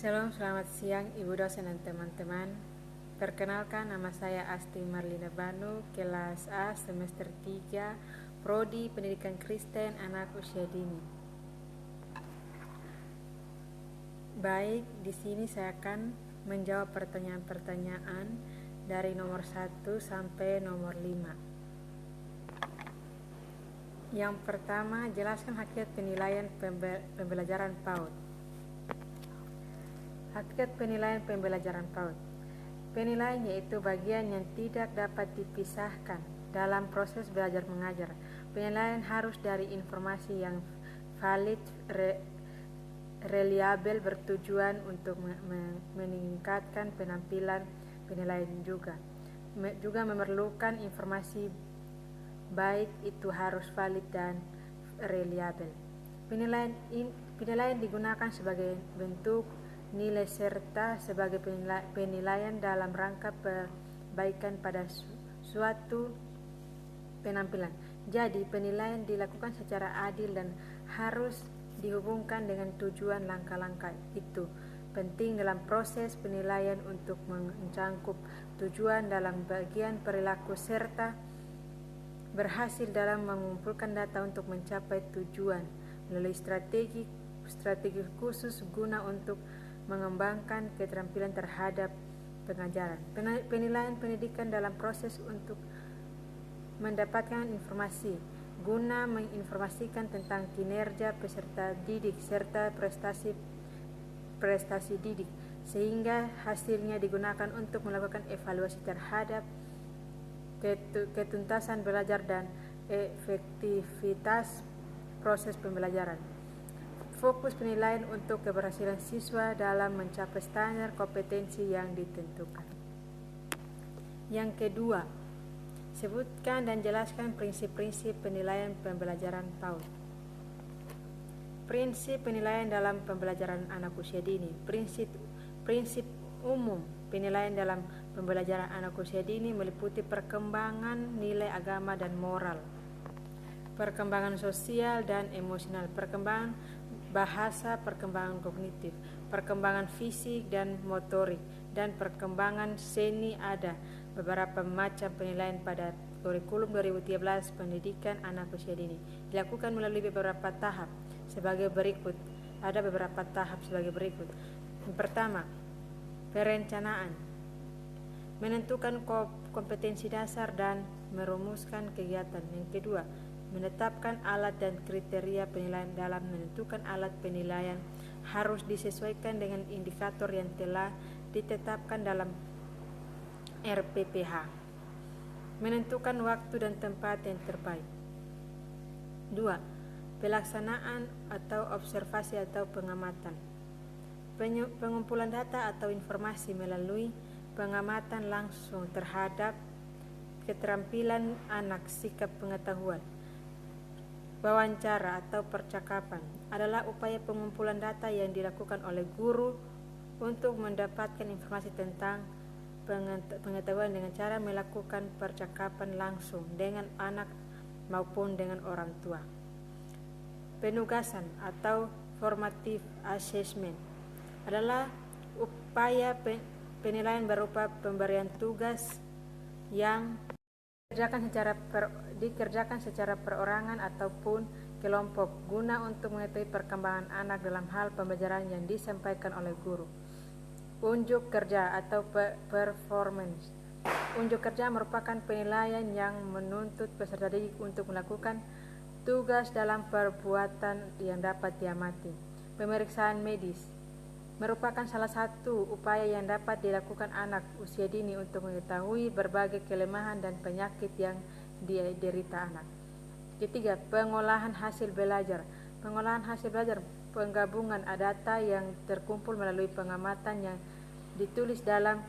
Shalom, selamat siang Ibu dosen dan teman-teman. Perkenalkan, nama saya Asti Marlina Banu, kelas A semester 3, Prodi Pendidikan Kristen Anak Usia Dini. Baik, di sini saya akan menjawab pertanyaan-pertanyaan dari nomor 1 sampai nomor 5. Yang pertama, jelaskan hakikat penilaian pembelajaran PAUD. Hakikat penilaian pembelajaran PAUD. Penilaian yaitu bagian yang tidak dapat dipisahkan dalam proses belajar mengajar. Penilaian harus dari informasi yang valid, reliabel, bertujuan untuk meningkatkan penampilan penilaian juga memerlukan informasi baik itu harus valid dan reliabel. Penilaian digunakan sebagai bentuk nilai serta sebagai penilaian dalam rangka perbaikan pada suatu penampilan. Jadi, penilaian dilakukan secara adil dan harus dihubungkan dengan tujuan. Langkah-langkah itu penting dalam proses penilaian untuk mencangkup tujuan dalam bagian perilaku serta berhasil dalam mengumpulkan data untuk mencapai tujuan melalui strategi khusus guna untuk mengembangkan keterampilan terhadap pengajaran. Penilaian pendidikan dalam proses untuk mendapatkan informasi guna menginformasikan tentang kinerja peserta didik serta prestasi didik, sehingga hasilnya digunakan untuk melakukan evaluasi terhadap ketuntasan belajar dan efektivitas proses pembelajaran. Fokus penilaian untuk keberhasilan siswa dalam mencapai standar kompetensi yang ditentukan. Yang kedua, sebutkan dan jelaskan prinsip-prinsip penilaian pembelajaran PAUD. Prinsip penilaian dalam pembelajaran anak usia dini. Prinsip umum penilaian dalam pembelajaran anak usia dini meliputi perkembangan nilai agama dan moral, perkembangan sosial dan emosional, perkembangan bahasa, perkembangan kognitif, perkembangan fisik dan motorik, dan perkembangan seni. Ada beberapa macam penilaian pada kurikulum 2013 pendidikan anak usia dini. Dilakukan melalui beberapa tahap sebagai berikut. Ada beberapa tahap sebagai berikut. Yang pertama, perencanaan. Menentukan kompetensi dasar dan merumuskan kegiatan. Yang kedua, menetapkan alat dan kriteria penilaian. Dalam menentukan alat penilaian harus disesuaikan dengan indikator yang telah ditetapkan dalam RPPH. Menentukan waktu dan tempat yang terbaik. 2. Pelaksanaan atau observasi atau pengamatan. Pengumpulan data atau informasi melalui pengamatan langsung terhadap keterampilan anak, sikap pengetahuan. Wawancara atau percakapan adalah upaya pengumpulan data yang dilakukan oleh guru untuk mendapatkan informasi tentang pengetahuan dengan cara melakukan percakapan langsung dengan anak maupun dengan orang tua. Penugasan atau formative assessment adalah upaya penilaian berupa pemberian tugas yang dikerjakan secara perorangan ataupun kelompok guna untuk mengetahui perkembangan anak dalam hal pembelajaran yang disampaikan oleh guru. Unjuk kerja atau performance. Unjuk kerja merupakan penilaian yang menuntut peserta didik untuk melakukan tugas dalam perbuatan yang dapat diamati. Pemeriksaan medis merupakan salah satu upaya yang dapat dilakukan anak usia dini untuk mengetahui berbagai kelemahan dan penyakit yang diderita anak. Ketiga, pengolahan hasil belajar. Pengolahan hasil belajar penggabungan data yang terkumpul melalui pengamatan yang ditulis dalam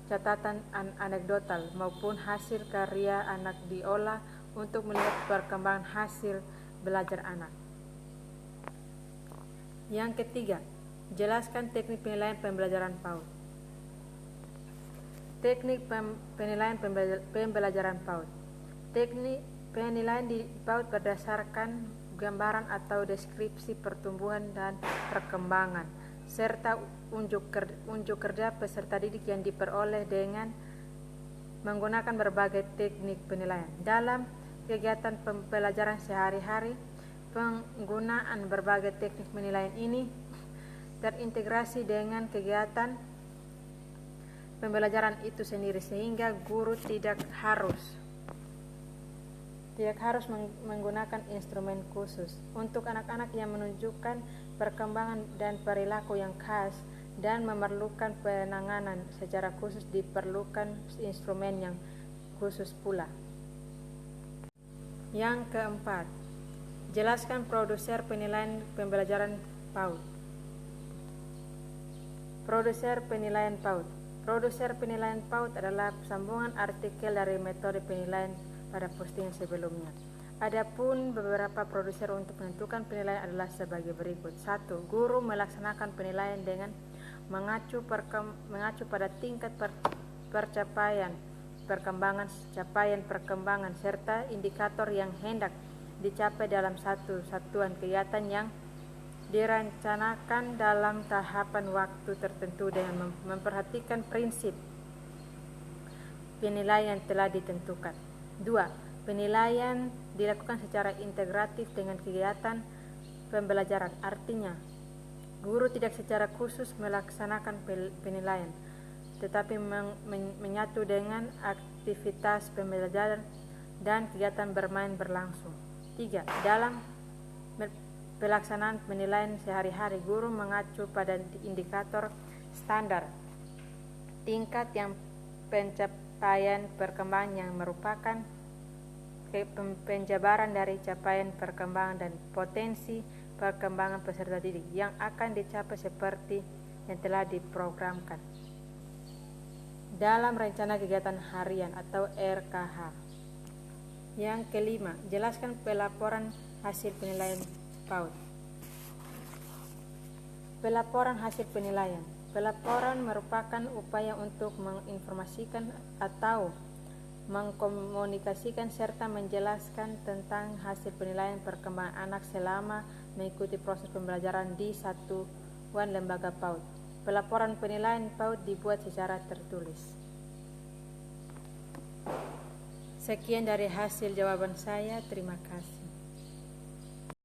catatan anekdotal maupun hasil karya anak diolah untuk melihat perkembangan hasil belajar anak. Yang ketiga, jelaskan teknik penilaian pembelajaran PAUD. Teknik penilaian pembelajaran PAUD. Teknik penilaian di PAUD berdasarkan gambaran atau deskripsi pertumbuhan dan perkembangan serta unjuk kerja peserta didik yang diperoleh dengan menggunakan berbagai teknik penilaian. Dalam kegiatan pembelajaran sehari-hari, penggunaan berbagai teknik penilaian ini terintegrasi dengan kegiatan pembelajaran itu sendiri, sehingga guru tidak harus menggunakan instrumen khusus. Untuk anak-anak yang menunjukkan perkembangan dan perilaku yang khas dan memerlukan penanganan secara khusus, diperlukan instrumen yang khusus pula. Yang keempat, jelaskan produser penilaian pembelajaran PAUD. Produser penilaian PAUD. Produser penilaian PAUD adalah sambungan artikel dari metode penilaian pada postingan sebelumnya. Adapun beberapa produser untuk menentukan penilaian adalah sebagai berikut. 1. Guru melaksanakan penilaian dengan mengacu pada tingkat capaian perkembangan serta indikator yang hendak dicapai dalam satu satuan kegiatan yang direncanakan dalam tahapan waktu tertentu dengan memperhatikan prinsip penilaian yang telah ditentukan. 2. Penilaian dilakukan secara integratif dengan kegiatan pembelajaran. Artinya, guru tidak secara khusus melaksanakan penilaian, tetapi menyatu dengan aktivitas pembelajaran dan kegiatan bermain berlangsung. 3. Dalam pelaksanaan penilaian sehari-hari, guru mengacu pada indikator standar tingkat yang pencapaian perkembangan yang merupakan penjabaran dari capaian perkembangan dan potensi perkembangan peserta didik yang akan dicapai seperti yang telah diprogramkan dalam rencana kegiatan harian atau RKH. Yang kelima, jelaskan pelaporan hasil penilaian PAUD. Pelaporan hasil penilaian. Pelaporan merupakan upaya untuk menginformasikan atau mengkomunikasikan serta menjelaskan tentang hasil penilaian perkembangan anak selama mengikuti proses pembelajaran di satuan lembaga PAUD. Pelaporan penilaian PAUD dibuat secara tertulis. Sekian dari hasil jawaban saya. Terima kasih.